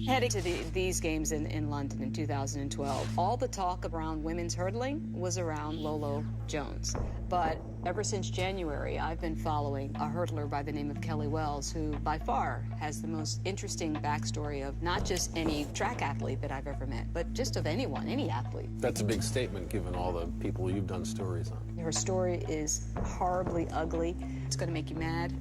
Heading to these games in London in 2012, all the talk around women's hurdling was around Lolo Jones. But ever since January, I've been following a hurdler by the name of Kellie Wells, who by far has the most interesting backstory of not just any track athlete that I've ever met, but just of anyone, any athlete. That's a big statement given all the people you've done stories on. Her story is horribly ugly. It's going to make you mad.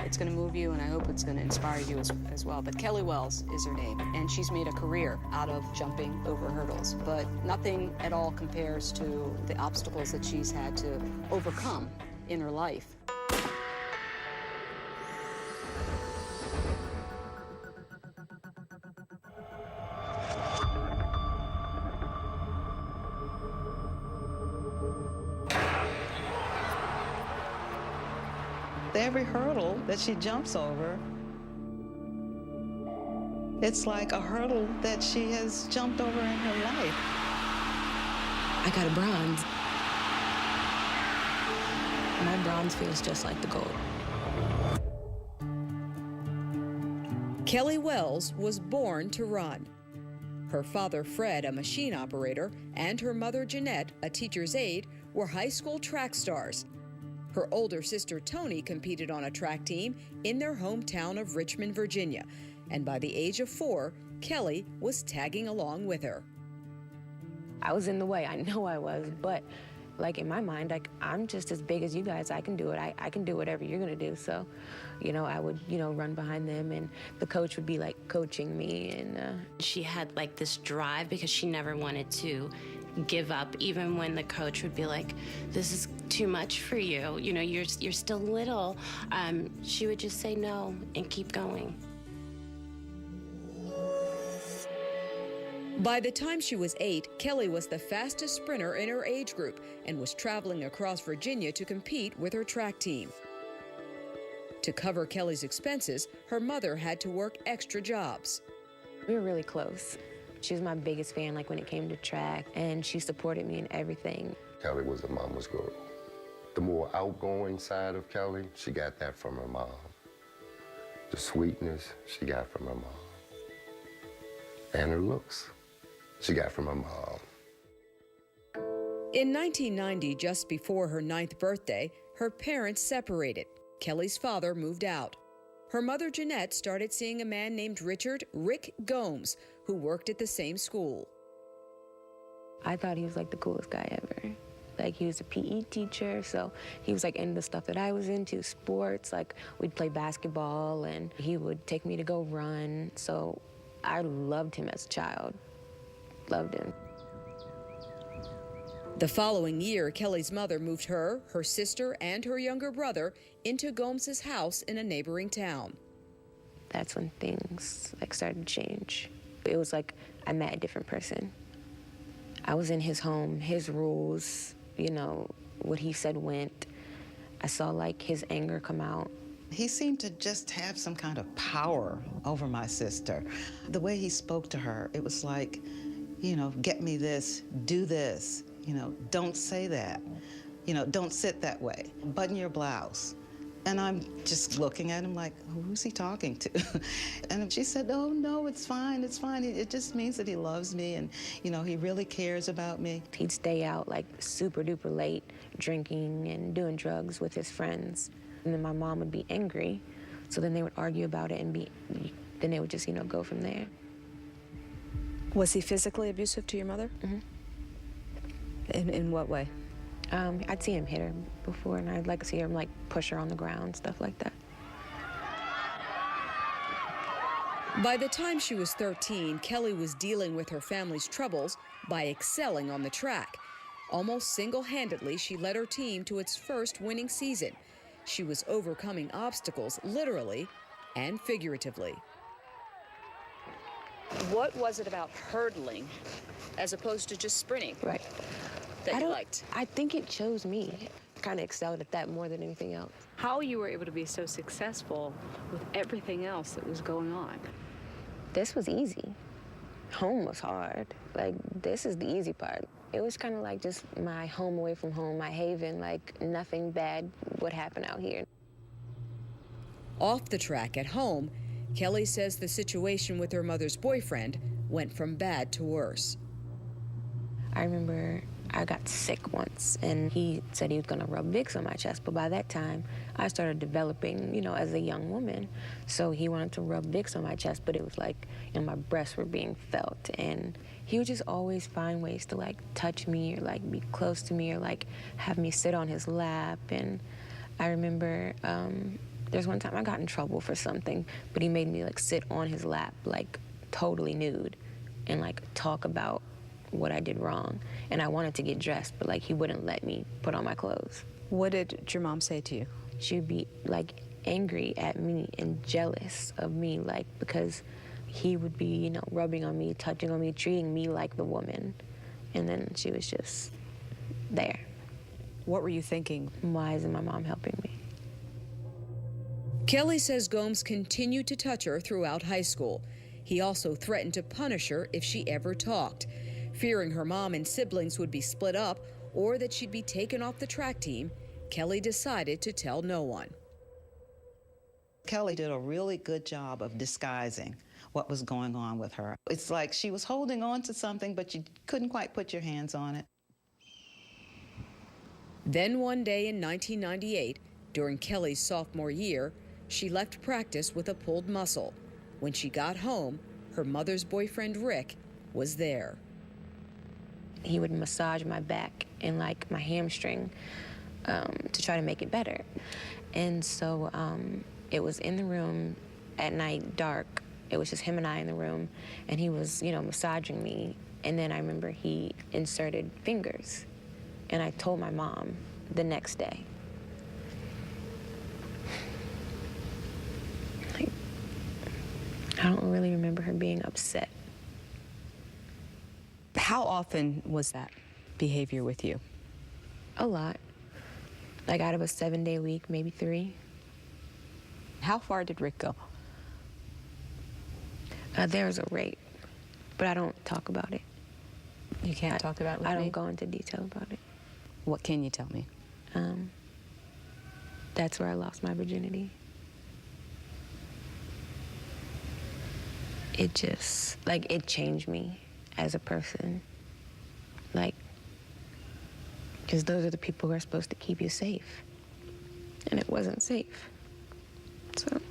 It's going to move you, and I hope it's going to inspire you as well. But Kellie Wells is her name, and she's made a career out of jumping over hurdles. But nothing at all compares to the obstacles that she's had to overcome in her life. Every hurdle that she jumps over, it's like a hurdle that she has jumped over in her life. I got a bronze. My bronze feels just like the gold. Kellie Wells was born to run. Her father, Fred, a machine operator, and her mother, Jeanette, a teacher's aide, were high school track stars. Her older sister, Toni, competed on a track team in their hometown of Richmond, Virginia. And by the age of 4, Kellie was tagging along with her. I was in the way, I know I was, but like in my mind, like I'm just as big as you guys, I can do it. I can do whatever you're gonna do. So, I would, run behind them, and the coach would be like coaching me. And she had like this drive because she never wanted to give up, even when the coach would be like, this is too much for you, you're still little. She would just say no and keep going. By the time she was 8, Kellie was the fastest sprinter in her age group and was traveling across Virginia to compete with her track team. To cover Kellie's expenses, her mother had to work extra jobs. We were really close. She was my biggest fan, like when it came to track, and she supported me in everything. Kellie was a mama's girl. The more outgoing side of Kellie, she got that from her mom. The sweetness, she got from her mom. And her looks, she got from her mom. In 1990, just before her 9th birthday, her parents separated. Kellie's father moved out. Her mother, Jeanette, started seeing a man named Rick Gomes, who worked at the same school. I thought he was like the coolest guy ever. Like he was a PE teacher, so he was like into the stuff that I was into, sports. Like we'd play basketball and he would take me to go run. So I loved him as a child, loved him. The following year, Kellie's mother moved her sister, and her younger brother into Gomes's house in a neighboring town. That's when things started to change. It was like I met a different person. I was in his home, his rules, what he said went. I saw like his anger come out. He seemed to just have some kind of power over my sister. The way he spoke to her, it was like, get me this, do this. Don't say that. Don't sit that way. Button your blouse. And I'm just looking at him like, who's he talking to? And she said, oh, no, it's fine, it's fine. It just means that he loves me and, he really cares about me. He'd stay out like super duper late, drinking and doing drugs with his friends. And then my mom would be angry. So then they would argue about it and then they would just, go from there. Was he physically abusive to your mother? Mm-hmm. In what way? I'd see him hit her before, and I'd like to see him push her on the ground, stuff like that. By the time she was 13, Kellie was dealing with her family's troubles by excelling on the track. Almost single-handedly, she led her team to its first winning season. She was overcoming obstacles, literally and figuratively. What was it about hurdling as opposed to just sprinting? Right. That you liked? I think it chose me. Kind of excelled at that more than anything else. How you were able to be so successful with everything else that was going on? This was easy. Home was hard. This is the easy part. It was kind of like just my home away from home, my haven, nothing bad would happen out here. Off the track at home, Kellie says the situation with her mother's boyfriend went from bad to worse. I remember I got sick once, and he said he was gonna rub Vicks on my chest, but by that time, I started developing, as a young woman. So he wanted to rub Vicks on my chest, but it was like, my breasts were being felt, and he would just always find ways to, touch me or, be close to me or, have me sit on his lap. And I remember there's one time I got in trouble for something, but he made me, sit on his lap, totally nude, and, talk about what I did wrong. And I wanted to get dressed, but he wouldn't let me put on my clothes. What did your mom say to you? She'd be angry at me and jealous of me, because he would be, rubbing on me, touching on me, treating me like the woman. And then she was just there. What were you thinking? Why isn't my mom helping me? Kellie says Gomes continued to touch her throughout high school. He also threatened to punish her if she ever talked. Fearing her mom and siblings would be split up or that she'd be taken off the track team, Kellie decided to tell no one. Kellie did a really good job of disguising what was going on with her. It's like she was holding on to something, but you couldn't quite put your hands on it. Then one day in 1998, during Kellie's sophomore year, she left practice with a pulled muscle. When she got home, her mother's boyfriend, Rick, was there. He would massage my back and my hamstring to try to make it better. And so it was in the room at night, dark. It was just him and I in the room, and he was, massaging me. And then I remember he inserted fingers, and I told my mom the next day. I don't really remember her being upset. How often was that behavior with you? A lot. Out of a 7-day week, maybe 3. How far did Rick go? There was a rape, but I don't talk about it. You can't talk about it with I me? don't go into detail about it. What can you tell me? That's where I lost my virginity. It just, it changed me as a person. Because those are the people who are supposed to keep you safe. And it wasn't safe. So.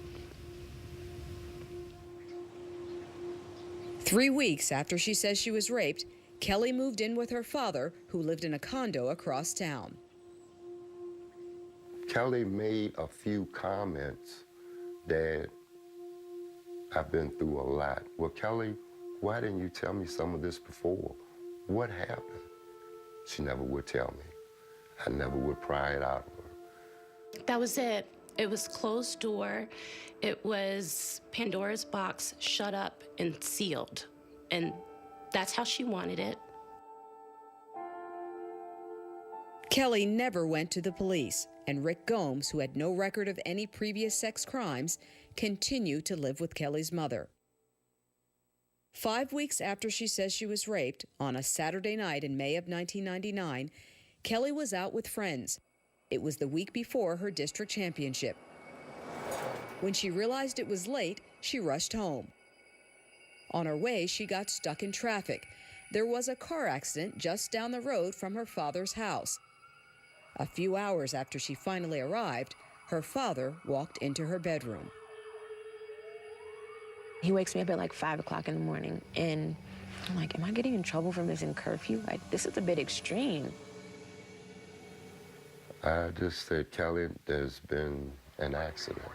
3 weeks after she says she was raped, Kellie moved in with her father, who lived in a condo across town. Kellie made a few comments that I've been through a lot. Well, Kellie, why didn't you tell me some of this before? What happened? She never would tell me. I never would pry it out of her. That was it. It was closed door. It was Pandora's box, shut up and sealed. And that's how she wanted it. Kellie never went to the police, and Rick Gomes, who had no record of any previous sex crimes, continued to live with Kellie's mother. 5 weeks after she says she was raped, on a Saturday night in May of 1999, Kellie was out with friends. It was the week before her district championship. When she realized it was late, she rushed home. On her way, she got stuck in traffic. There was a car accident just down the road from her father's house. A few hours after she finally arrived, her father walked into her bedroom. He wakes me up at 5 o'clock in the morning, and I'm like, am I getting in trouble for missing curfew? This is a bit extreme. I just said, Kellie, there's been an accident.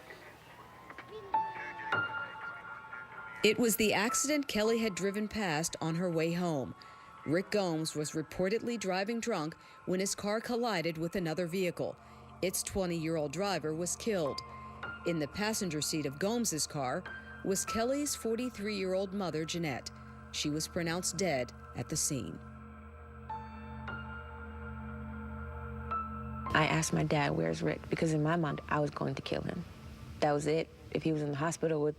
It was the accident Kellie had driven past on her way home. Rick Gomes was reportedly driving drunk when his car collided with another vehicle. Its 20-year-old driver was killed. In the passenger seat of Gomes's car was Kellie's 43-year-old mother, Jeanette. She was pronounced dead at the scene. I asked my dad, where's Rick? Because in my mind, I was going to kill him. That was it. If he was in the hospital with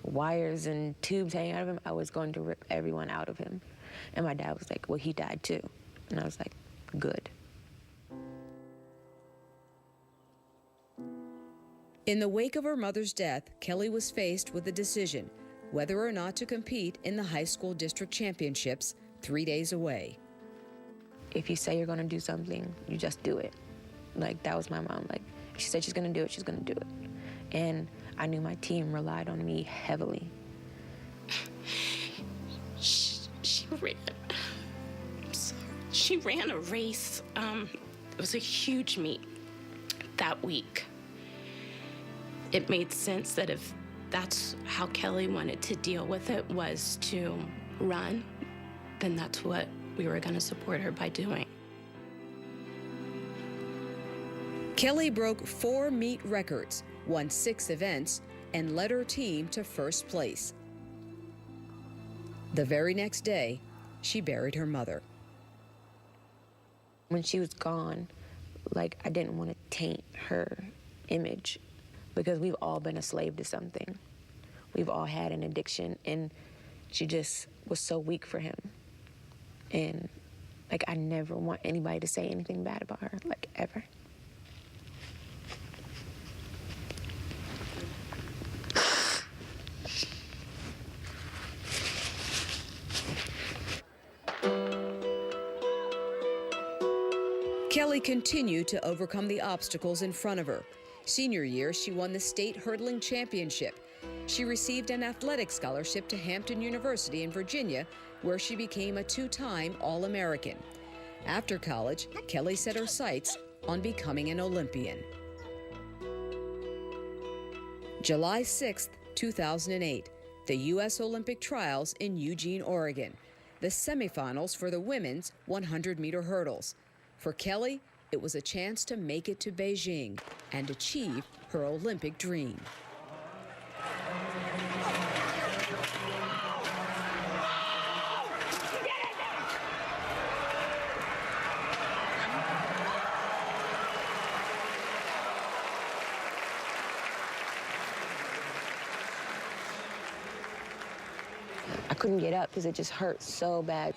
wires and tubes hanging out of him, I was going to rip everyone out of him. And my dad was like, well, he died too. And I was like, good. In the wake of her mother's death, Kellie was faced with a decision whether or not to compete in the high school district championships 3 days away. If you say you're going to do something, you just do it. Like, that was my mom. Like, if she said she's going to do it, she's going to do it. And I knew my team relied on me heavily. She ran a race. It was a huge meet that week. It made sense that if that's how Kellie wanted to deal with it, was to run, then that's what we were going to support her by doing. Kellie broke 4 meet records, won 6 events, and led her team to first place. The very next day, she buried her mother. When she was gone, like, I didn't want to taint her image, because we've all been a slave to something. We've all had an addiction, and she just was so weak for him. And, like, I never want anybody to say anything bad about her, like, ever. Kellie continued to overcome the obstacles in front of her. Senior year, she won the state hurdling championship. She received an athletic scholarship to Hampton University in Virginia, where she became a 2-time All-American. After college, Kellie set her sights on becoming an Olympian. July 6, 2008, the U.S. Olympic trials in Eugene, Oregon, the semifinals for the women's 100-meter hurdles. For Kellie, it was a chance to make it to Beijing and achieve her Olympic dream. I couldn't get up because it just hurt so bad.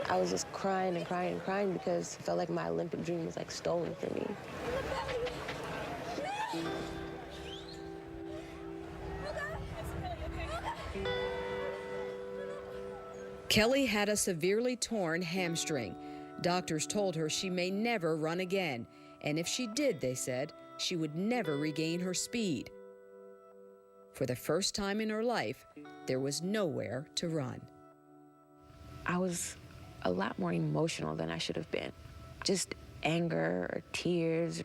I was just crying and crying and crying because I felt like my Olympic dream was like stolen from me. Kellie had a severely torn hamstring. Doctors told her she may never run again, and if she did, they said, she would never regain her speed. For the first time in her life, there was nowhere to run. I was a lot more emotional than I should have been. Just anger or tears.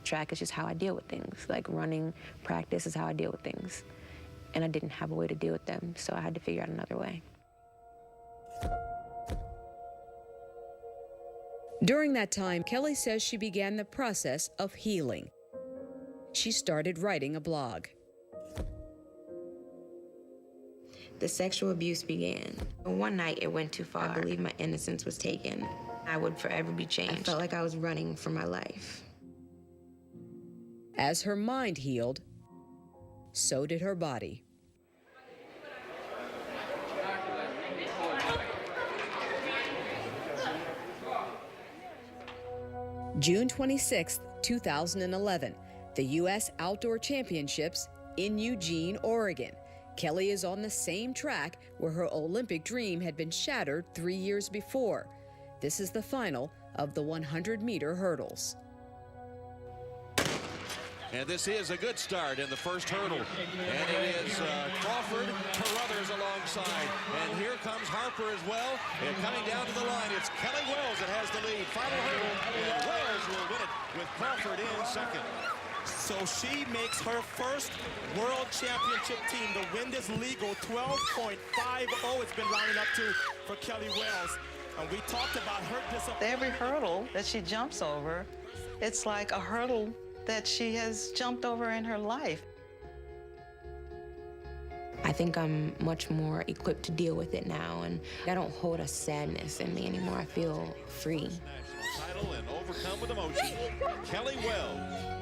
Track is just how I deal with things. Like running practice is how I deal with things. And I didn't have a way to deal with them, so I had to figure out another way. During that time, Kellie says she began the process of healing. She started writing a blog. The sexual abuse began. One night it went too far. I believe my innocence was taken. I would forever be changed. I felt like I was running for my life. As her mind healed, so did her body. June 26, 2011, the U.S. Outdoor Championships in Eugene, Oregon. Kellie is on the same track where her Olympic dream had been shattered 3 years before. This is the final of the 100-meter hurdles. And this is a good start in the first hurdle. And it is Crawford, Carruthers alongside. And here comes Harper as well. And coming down to the line, it's Kellie Wells that has the lead. Final hurdle, and Wells will win it with Crawford in second. So she makes her first world championship team. The wind is legal, 12.50 it's been lining up to for Kellie Wells. And we talked about her disappointment. Every hurdle that she jumps over, it's like a hurdle that she has jumped over in her life. I think I'm much more equipped to deal with it now, and I don't hold a sadness in me anymore. I feel free. National title and overcome with emotion. Kellie Wells.